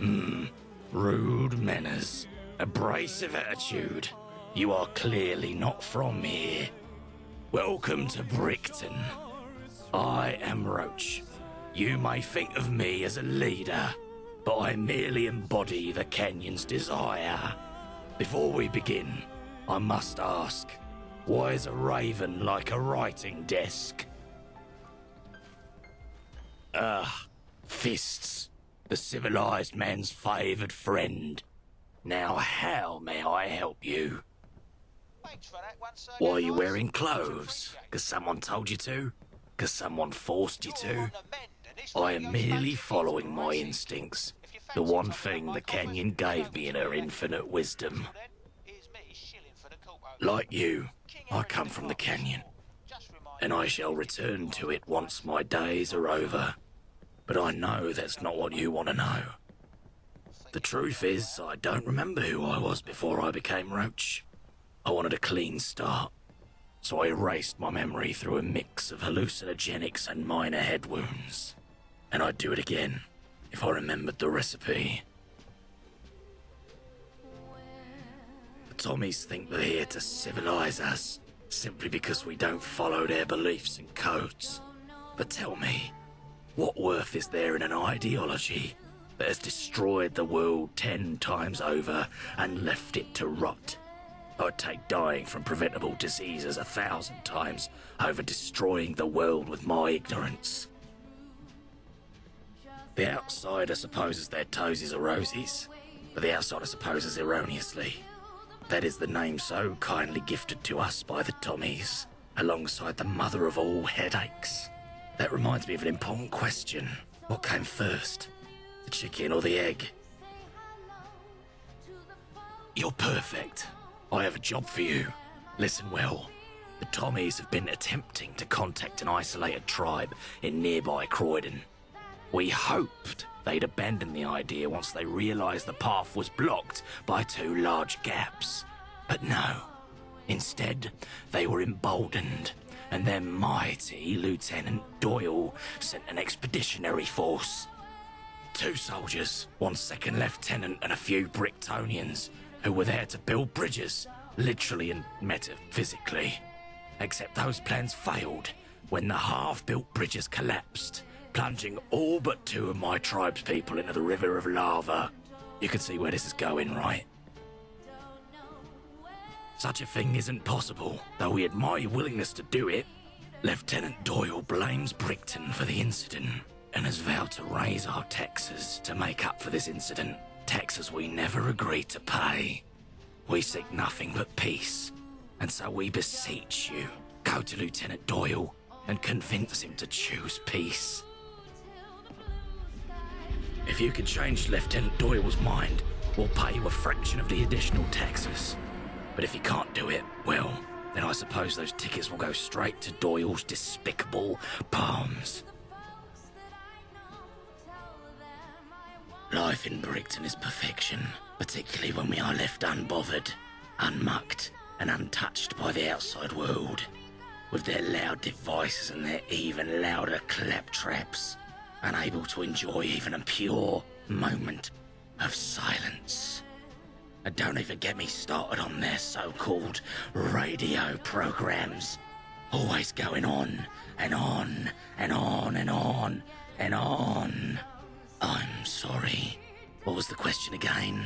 Rude manners, abrasive attitude. You are clearly not from here. Welcome to Brickton. I am Roach. You may think of me as a leader, but I merely embody the Kenyon's desire. Before we begin, I must ask, why is a raven like a writing desk? Fists. The civilized man's favoured friend. Now how may I help you? Why are you wearing clothes? Because someone told you to? Because someone forced you to? I am merely following my instincts. The one thing the Kenyon gave me in her infinite wisdom. Like you, I come from the Kenyon, and I shall return to it once my days are over. But I know that's not what you want to know. The truth is, I don't remember who I was before I became Roach. I wanted a clean start, so I erased my memory through a mix of hallucinogenics and minor head wounds. And I'd do it again, if I remembered the recipe. The Tommies think they're here to civilize us, simply because we don't follow their beliefs and codes. But tell me, what worth is there in an ideology that has destroyed the world 10 times over and left it to rot? I'd take dying from preventable diseases 1,000 times over destroying the world with my ignorance. The outsider supposes their toesies are rosies, but the outsider supposes erroneously. That is the name so kindly gifted to us by the Tommies, alongside the mother of all headaches. That reminds me of an important question. What came first? The chicken or the egg? You're perfect. I have a job for you. Listen well. The Tommies have been attempting to contact an isolated tribe in nearby Croydon. We hoped they'd abandon the idea once they realised the path was blocked by 2 large gaps. But no. Instead, they were emboldened, and their mighty Lieutenant Doyle sent an expeditionary force. 2 soldiers, 1 second lieutenant and a few Bricktonians, who were there to build bridges, literally and metaphysically. Except those plans failed when the half-built bridges collapsed, plunging all but 2 of my tribe's people into the river of lava. You can see where this is going, right? Such a thing isn't possible, though we admire your willingness to do it. Lieutenant Doyle blames Brickton for the incident and has vowed to raise our taxes to make up for this incident, taxes we never agreed to pay. We seek nothing but peace, and so we beseech you, go to Lieutenant Doyle and convince him to choose peace. If you can change Lieutenant Doyle's mind, we'll pay you a fraction of the additional taxes. But if you can't do it, well, then I suppose those tickets will go straight to Doyle's despicable palms. Life in Brickton is perfection, particularly when we are left unbothered, unmucked, and untouched by the outside world, with their loud devices and their even louder claptraps, unable to enjoy even a pure moment of silence. And don't even get me started on their so-called radio programs, always going on and on and on and on and on. I'm sorry. What was the question again?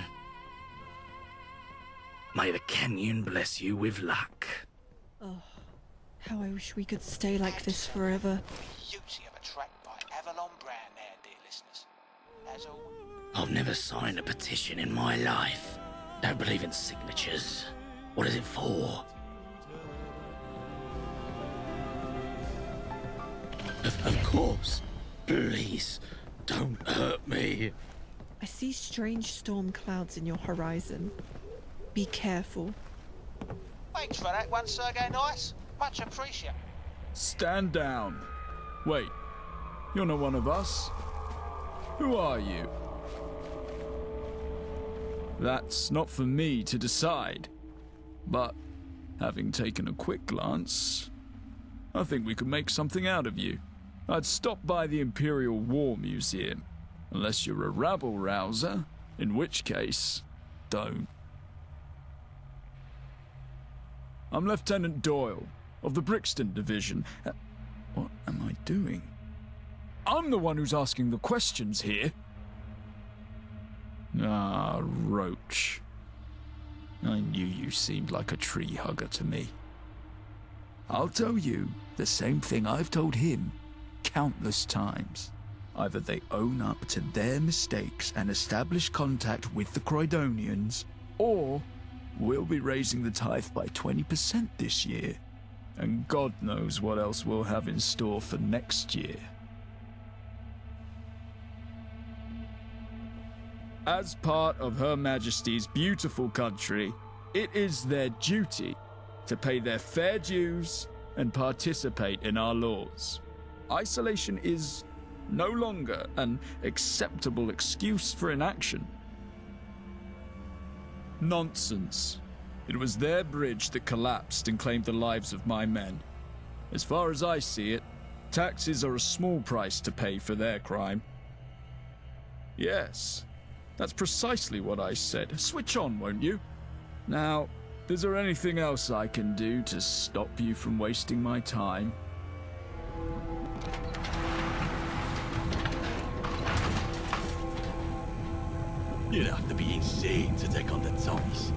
May the Kenyon bless you with luck. Oh, how I wish we could stay like this forever. Beauty of a track by Avalon Brown there, dear listeners. As always. I've never signed a petition in my life. Don't believe in signatures. What is it for? Of course. Please, don't hurt me. I see strange storm clouds in your horizon. Be careful. Thanks for that one, Sergey Nice. Much appreciated. Stand down. Wait, you're not one of us. Who are you? That's not for me to decide. But, having taken a quick glance, I think we could make something out of you. I'd stop by the Imperial War Museum. Unless you're a rabble-rouser, in which case, don't. I'm Lieutenant Doyle, of the Brixton division. What am I doing? I'm the one who's asking the questions here. Ah, Roach. I knew you seemed like a tree hugger to me. I'll tell you the same thing I've told him countless times. Either they own up to their mistakes and establish contact with the Croydonians, or we'll be raising the tithe by 20% this year. And God knows what else we'll have in store for next year. As part of Her Majesty's beautiful country, it is their duty to pay their fair dues and participate in our laws. Isolation is no longer an acceptable excuse for inaction. Nonsense. It was their bridge that collapsed and claimed the lives of my men. As far as I see it, taxes are a small price to pay for their crime. Yes, that's precisely what I said. Switch on, won't you? Now, is there anything else I can do to stop you from wasting my time? You'd have to be insane to take on the Tommies.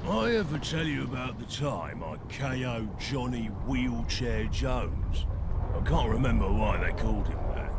I ever tell you about the time I KO'd Johnny Wheelchair Jones? I can't remember why they called him that.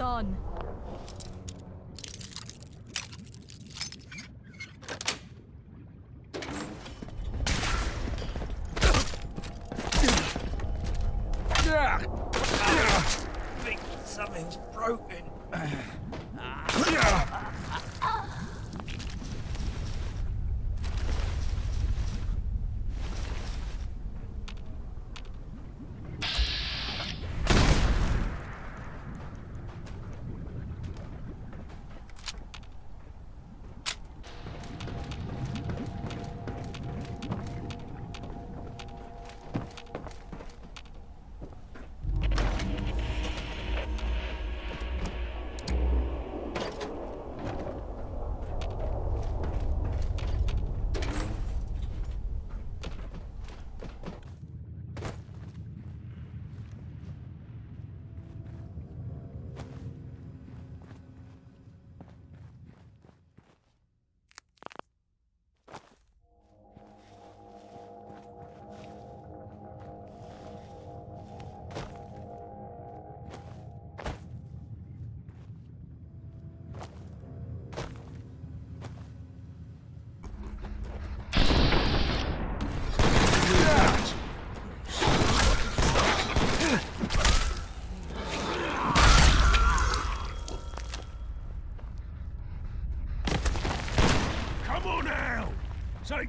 On. Think something's broken.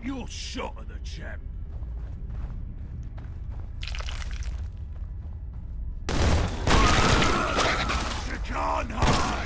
You're shot at the champ. You can't hide!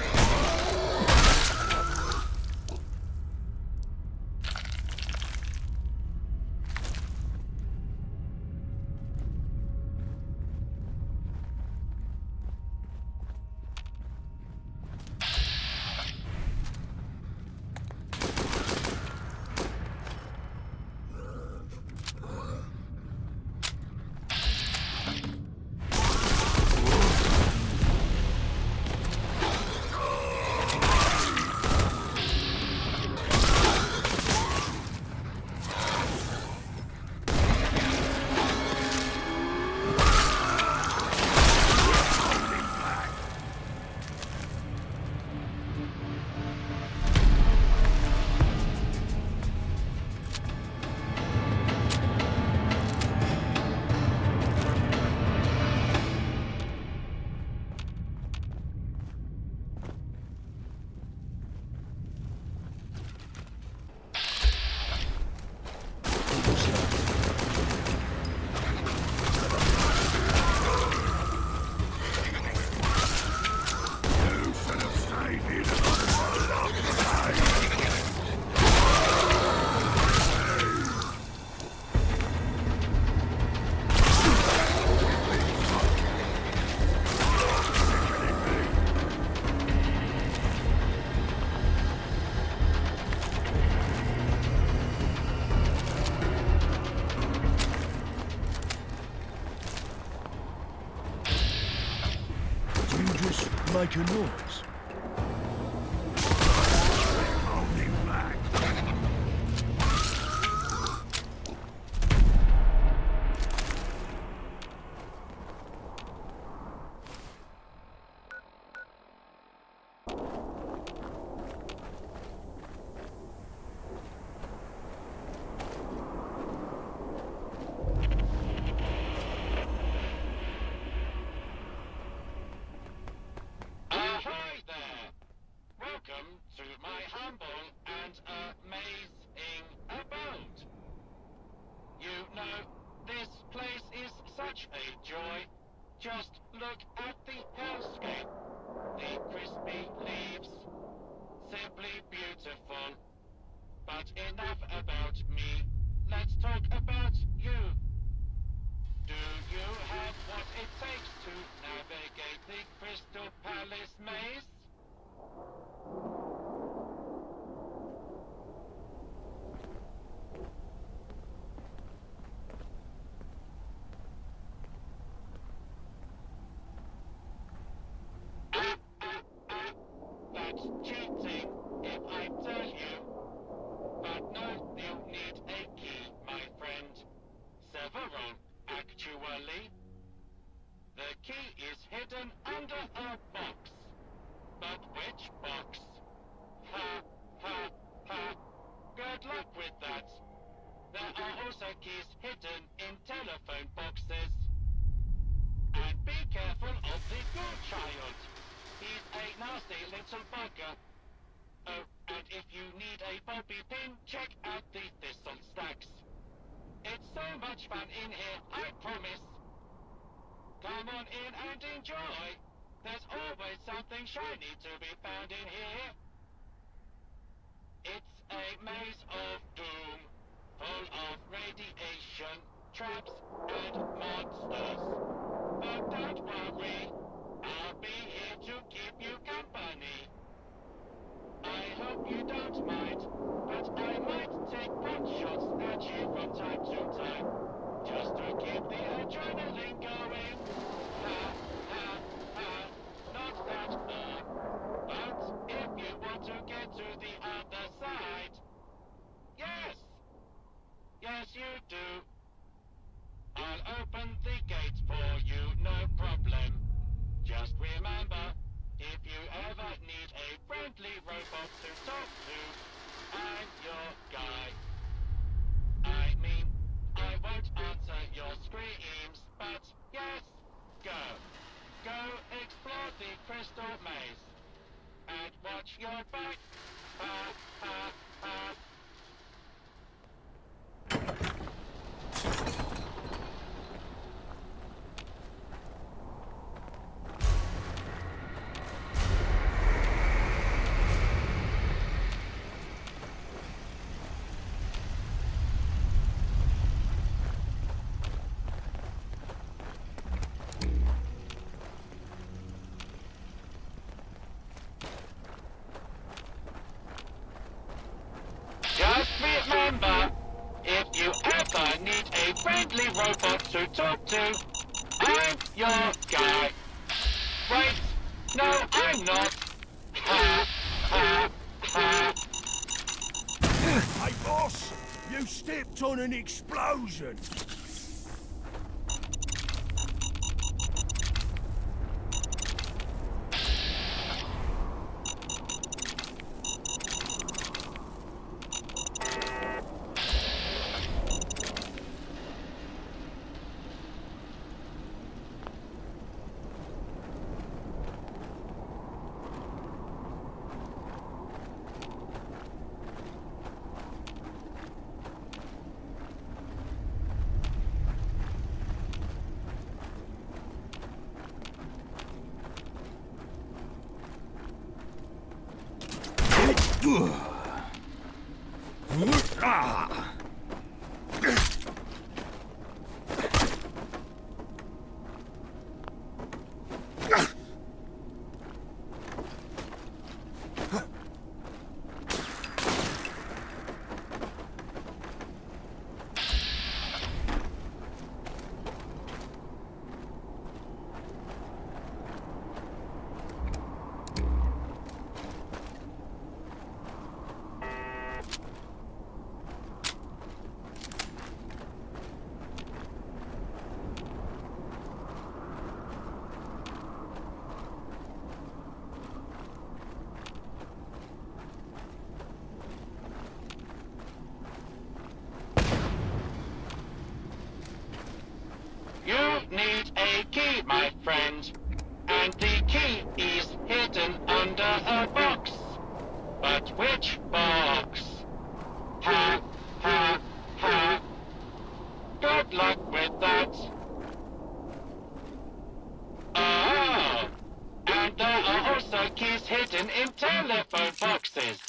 Make a noise. Holding back. Welcome to my humble and amazing abode. You know, this place is such a joy. Just look at the hellscape, the crispy leaves, simply beautiful. But enough about me, let's talk about you. Do you have what it takes to navigate the Crystal Palace maze? That's cheating, if I tell you. But no, you'll need a key, my friend. Several, actually. The key is hidden under a box. But which box? Ha, ha, ha. Good luck with that. There are also keys hidden in telephone boxes. And be careful of the good child. He's a nasty little bugger. Oh, and if you need a bobby pin, check out the thistle stacks. It's so much fun in here, I promise. Come on in and enjoy. There's always something shiny to be found in here. It's a maze of doom, full of radiation, traps, and monsters. But don't worry, I'll be here to keep you company. I hope you don't mind, but I might take pot shots at you from time to time, just to keep the adrenaline going. Ha, ha, ha, not that all. But if you want to get to the other side, yes, yes you do. I'll open the gate for you, no problem. Just remember, if you ever need a friendly robot to talk to, I'm your guy. I mean, I won't answer your screams, but yes, go. Go explore the crystal maze. And watch your back. Ha, ha, ha. friendly robots to talk to. I'm your guy. Wait, no, I'm not. Ha, ha, ha. Hey, boss! You stepped on an explosion! You need a key, my friend. And the key is hidden under a box. But which box? Ha, ha, ha. Good luck with that. Ah! And there are also keys hidden in telephone boxes.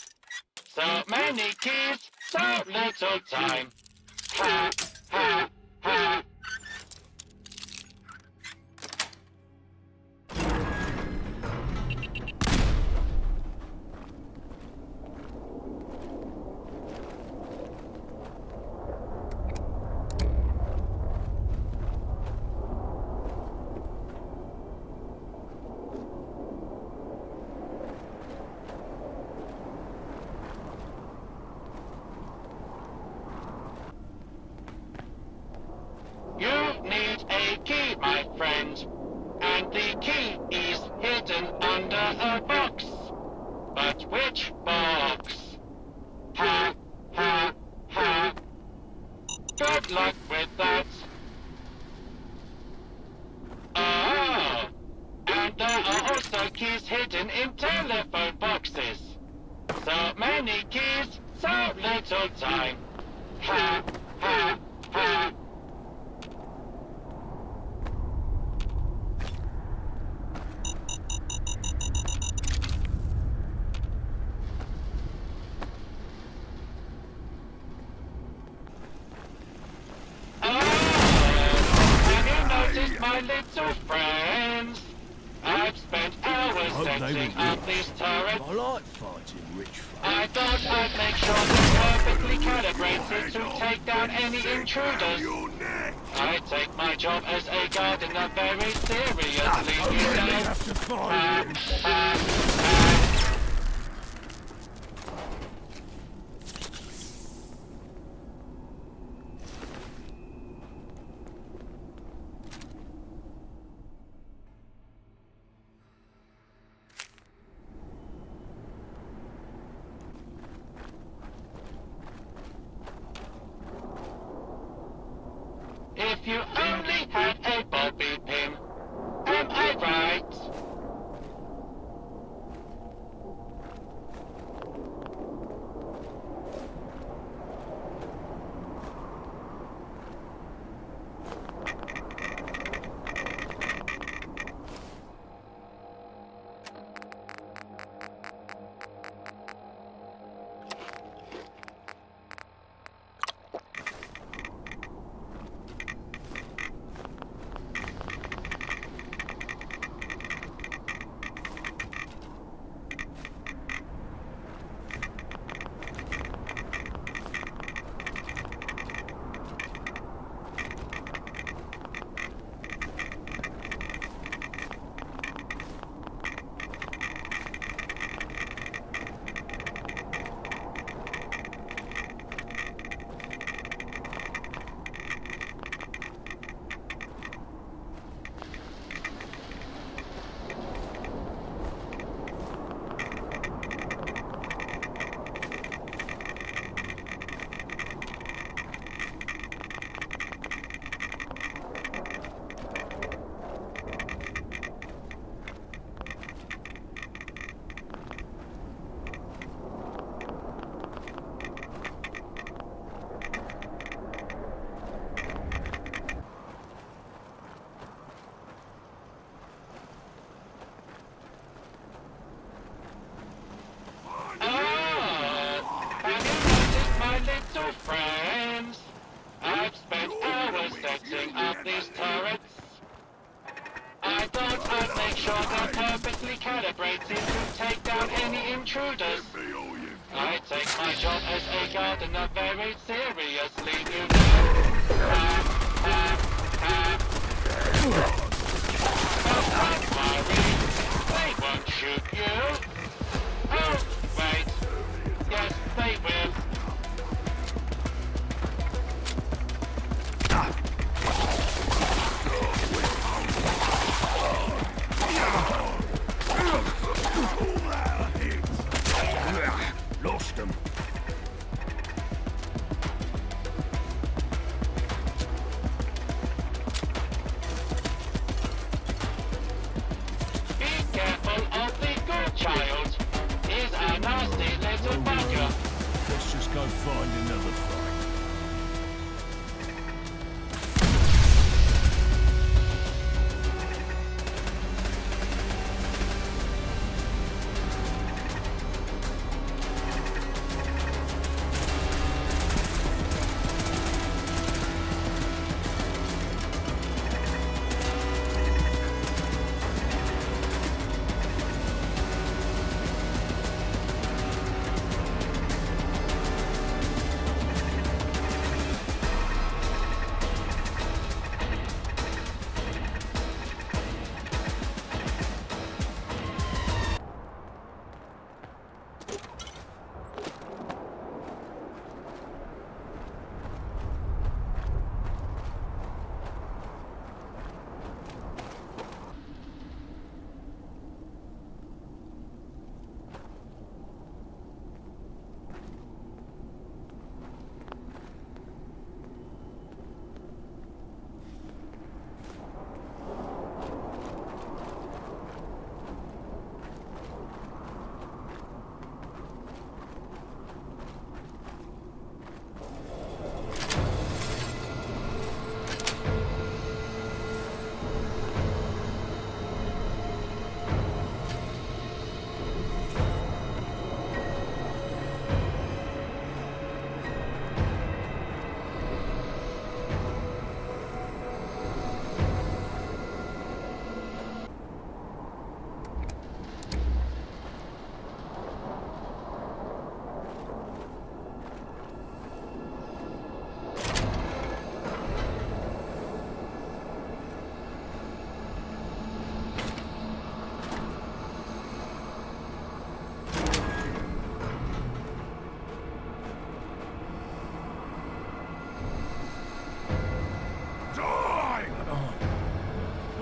So many keys, so little time. Ha, ha, ha. You need a key, my friend. And the key is hidden under a box. But which box? Ha, ha, ha. Good luck with that. Ah! And there are also keys hidden in telephone boxes. So many keys, so little time. Ha, ha, ha. Have you noticed my little friends? I've spent hours Hope they setting were up rich. these turrets. I like fighting rich folk. I thought I'd make sure they're perfectly calibrated to take down any intruders. Your neck! I take my job as a gardener very seriously, I you really know. have to Ha, find him. ha, ha. If you only had a bobby pin, am I right? intruders. I take my job as a gardener very seriously, you know. But don't worry, they won't shoot you. Oh, wait. Yes, they will. Lost them. Be careful of the good child. He's a nasty little bugger. Let's just go find another fight.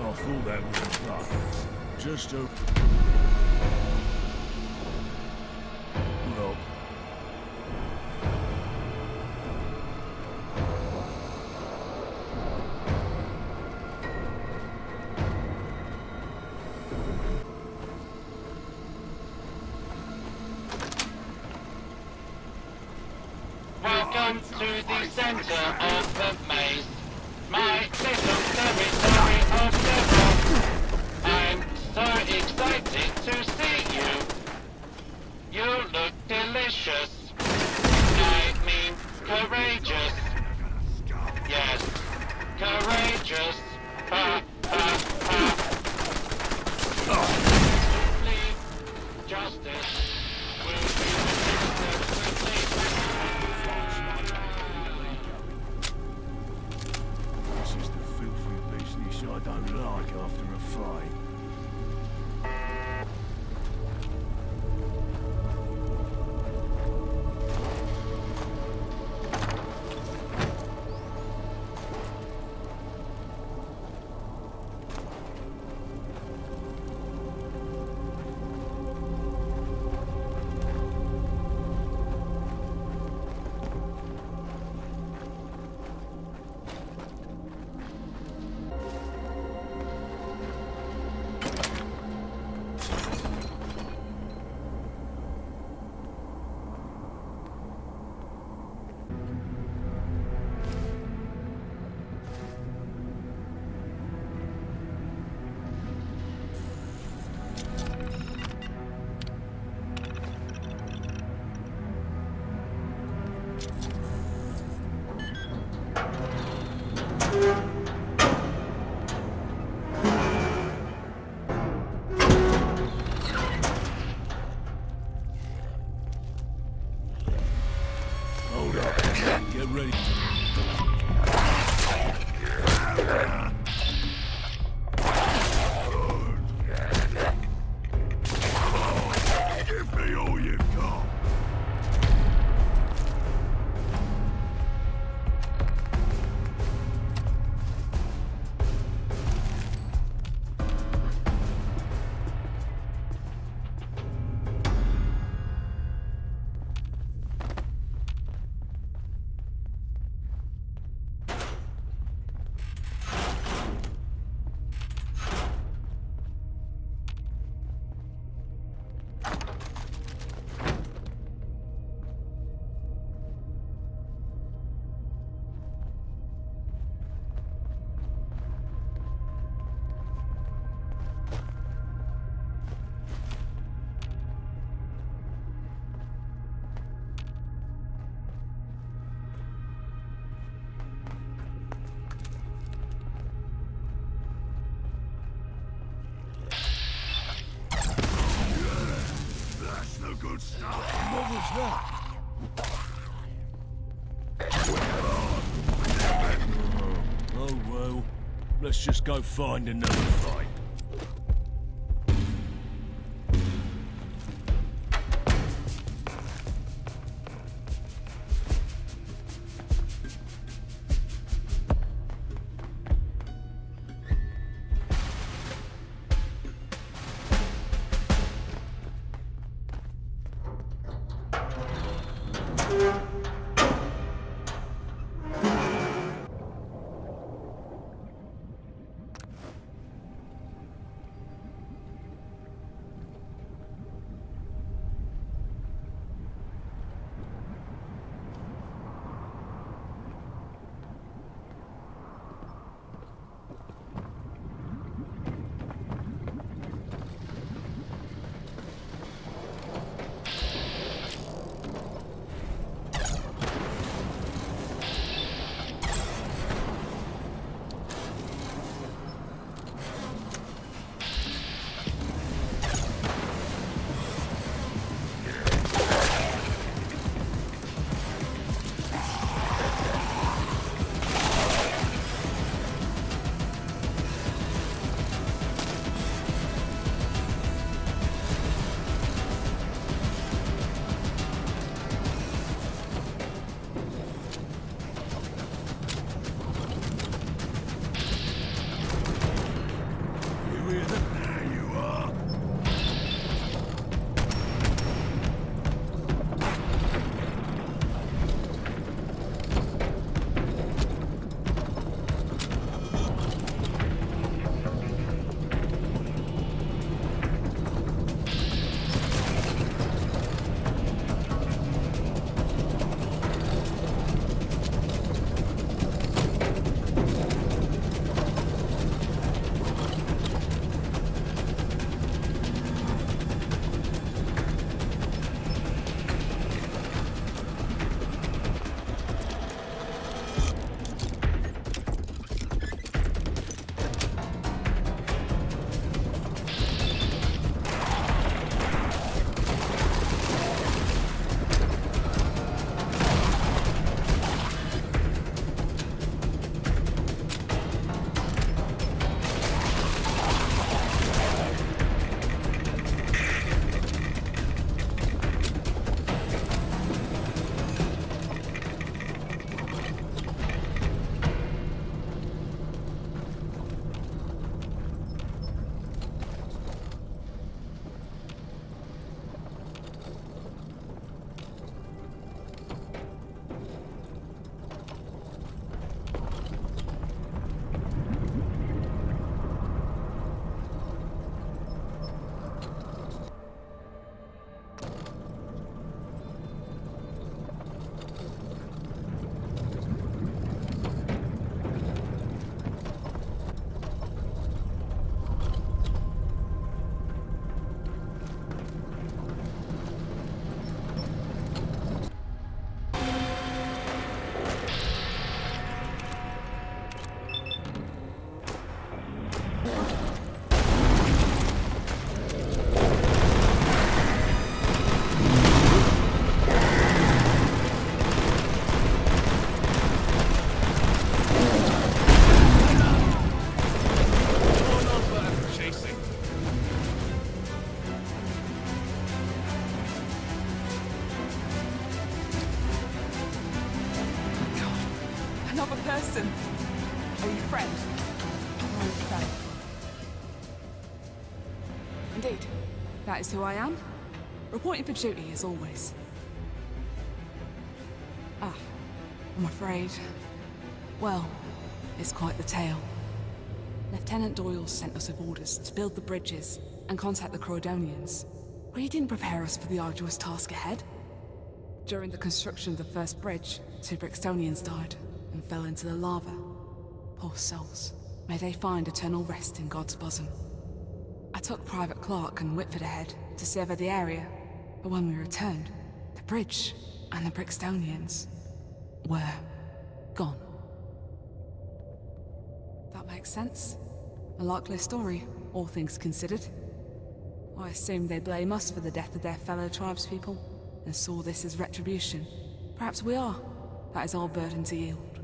I thought that was a trap. Just a... Well... Welcome to the center of the maze. My little territory of terror. I'm so excited to see you. You look delicious. I mean, courageous. Yes, courageous. Ha, ha, ha. Please, justice will be This is the filthy business I don't like after a fight. What was that? Oh well. Let's just go find another fight. person. Are you friend? Or friend? Indeed. That is who I am. Reporting for duty as always. Ah, I'm afraid. Well, it's quite the tale. Lieutenant Doyle sent us with orders to build the bridges and contact the Croydonians. But he didn't prepare us for the arduous task ahead. During the construction of the first bridge, 2 Brixtonians died and fell into the lava. Poor souls. May they find eternal rest in God's bosom. I took Private Clark and Whitford ahead to survey the area, but when we returned, the bridge and the Brixtonians were gone. That makes sense. A likely story, all things considered. I assumed they blame us for the death of their fellow tribespeople, and saw this as retribution. Perhaps we are. That is our burden to yield.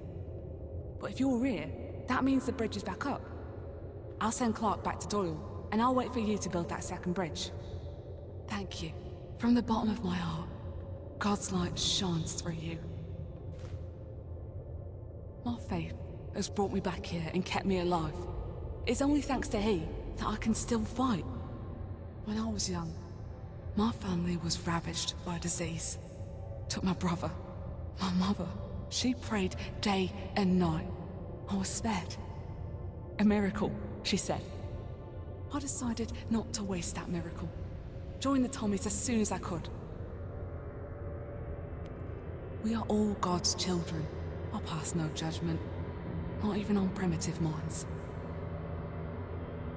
But if you're here, that means the bridge is back up. I'll send Clark back to Doyle, and I'll wait for you to build that second bridge. Thank you. From the bottom of my heart, God's light shines through you. My faith has brought me back here and kept me alive. It's only thanks to he that I can still fight. When I was young, my family was ravaged by disease. Took my brother, my mother. She prayed day and night. I was spared. A miracle, she said. I decided not to waste that miracle. Joined the Tommies as soon as I could. We are all God's children. I pass no judgment, not even on primitive minds.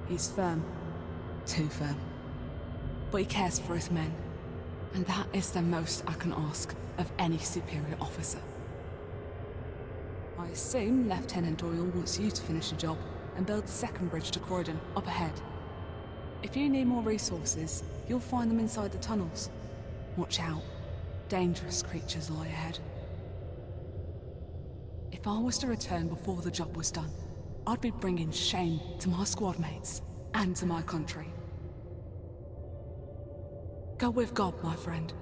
He's firm, too firm. But he cares for his men, and that is the most I can ask of any superior officer. I assume Lieutenant Doyle wants you to finish the job and build the second bridge to Croydon, up ahead. If you need more resources, you'll find them inside the tunnels. Watch out. Dangerous creatures lie ahead. If I was to return before the job was done, I'd be bringing shame to my squad mates and to my country. Go with God, my friend.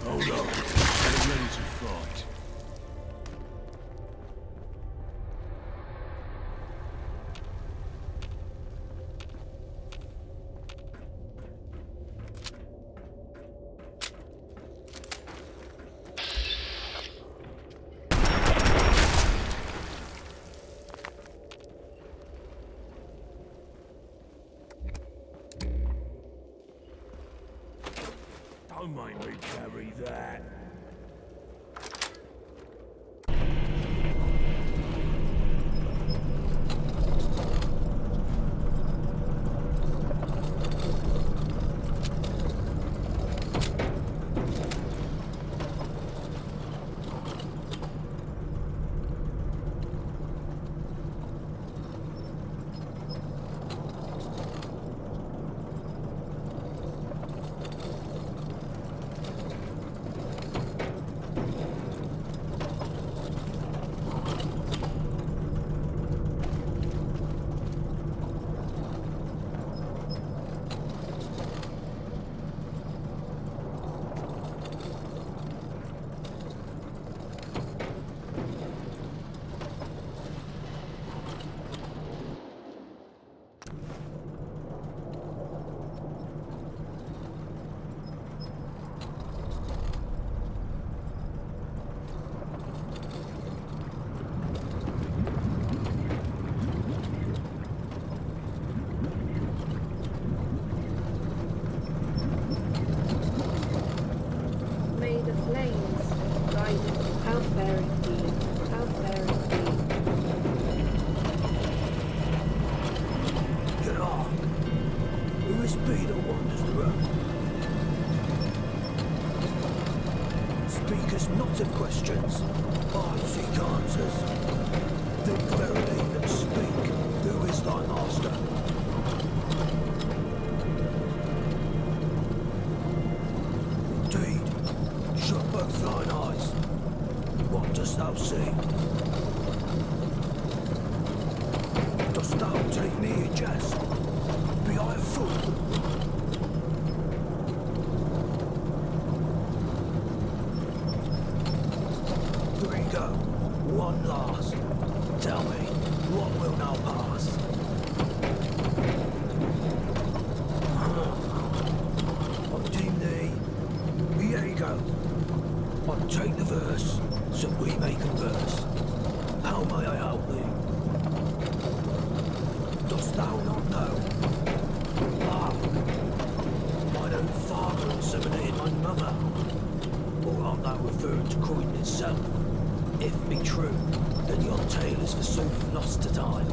Hold on. Get ready to fight. Don't make me carry that. Not of questions, I seek answers. Think verily and speak. Who is thy master? Indeed, shut both thine eyes. What dost thou see? Dost thou take me in jest? Be I a fool? One last. Tell me, referring to Croydon itself. If be true, then your tale is forsooth lost to time.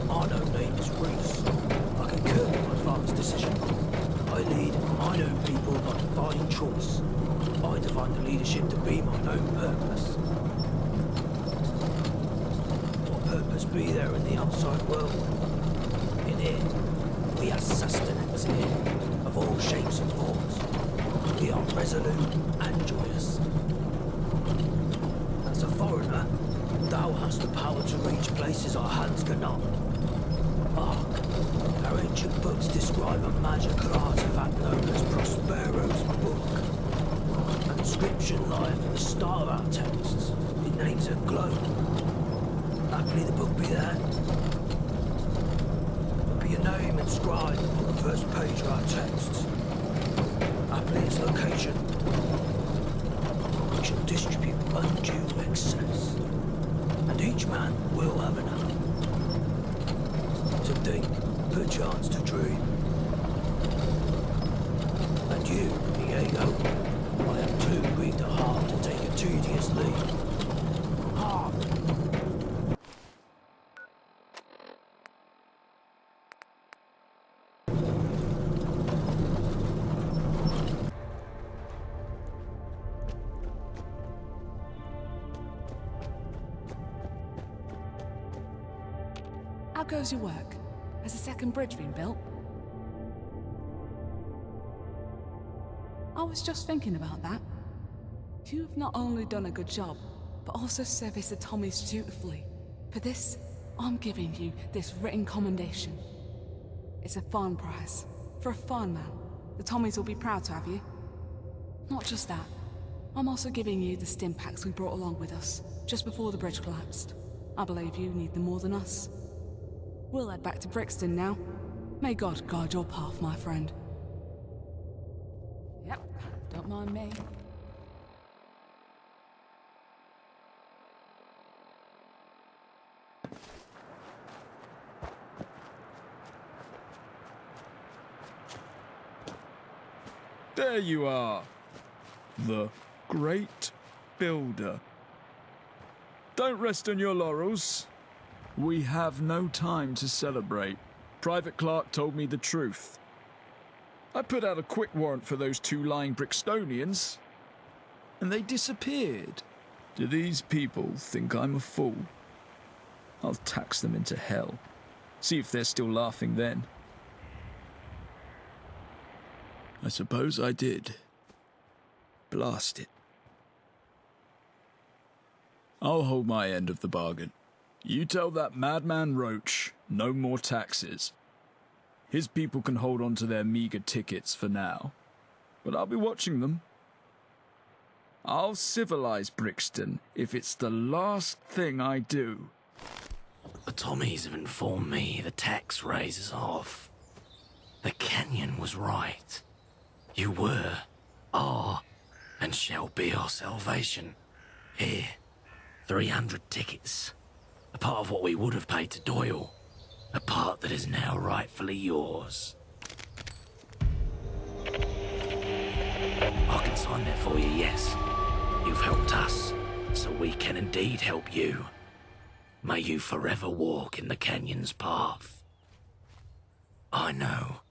My own name is Reese. I concur with my father's decision. I lead my own people by divine choice. I define the leadership to be my own purpose. What purpose be there in the outside world? In it, we are sustenance here, of all shapes and forms. We are resolute and joyous. As a foreigner, thou hast the power to reach places our hands cannot. Hark, our ancient books describe a magical artifact known as Prospero's Book. An inscription lieth at the start of our texts. It names a globe. Happily the book be there. Be a name inscribed on the first page of our texts. Happily its location. We shall distribute undue excess. And each man will have enough. To think, perchance to dream. And you, Diego, I am too weak to heart to take a tedious leave. Hark! How goes your work? Has a second bridge been built? I was just thinking about that. You've not only done a good job, but also serviced the Tommies dutifully. For this, I'm giving you this written commendation. It's a fine prize. For a fine man. The Tommies will be proud to have you. Not just that. I'm also giving you the stim packs we brought along with us, just before the bridge collapsed. I believe you need them more than us. We'll head back to Brixton now. May God guide your path, my friend. Yep, don't mind me. There you are. The Great Builder. Don't rest on your laurels. We have no time to celebrate. Private Clark told me the truth. I put out a quick warrant for those two lying Brixtonians, and they disappeared. Do these people think I'm a fool? I'll tax them into hell. See if they're still laughing then. I suppose I did. Blast it. I'll hold my end of the bargain. You tell that madman Roach no more taxes. His people can hold on to their meager tickets for now, but I'll be watching them. I'll civilize Brixton if it's the last thing I do. The Tommies have informed me the tax raise is off. The canyon was right. You were, are, and shall be our salvation. Here, 300 tickets. A part of what we would have paid to Doyle. A part that is now rightfully yours. I can sign that for you, yes. You've helped us, so we can indeed help you. May you forever walk in the canyon's path. I know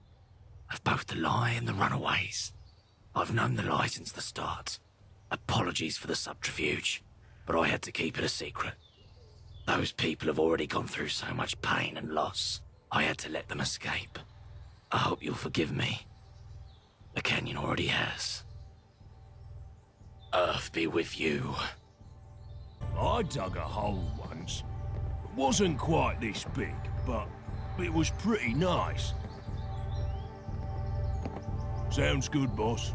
of both the lie and the runaways. I've known the lie since the start. Apologies for the subterfuge, but I had to keep it a secret. Those people have already gone through so much pain and loss. I had to let them escape. I hope you'll forgive me. The canyon already has. Earth be with you. I dug a hole once. It wasn't quite this big, but it was pretty nice. Sounds good, boss.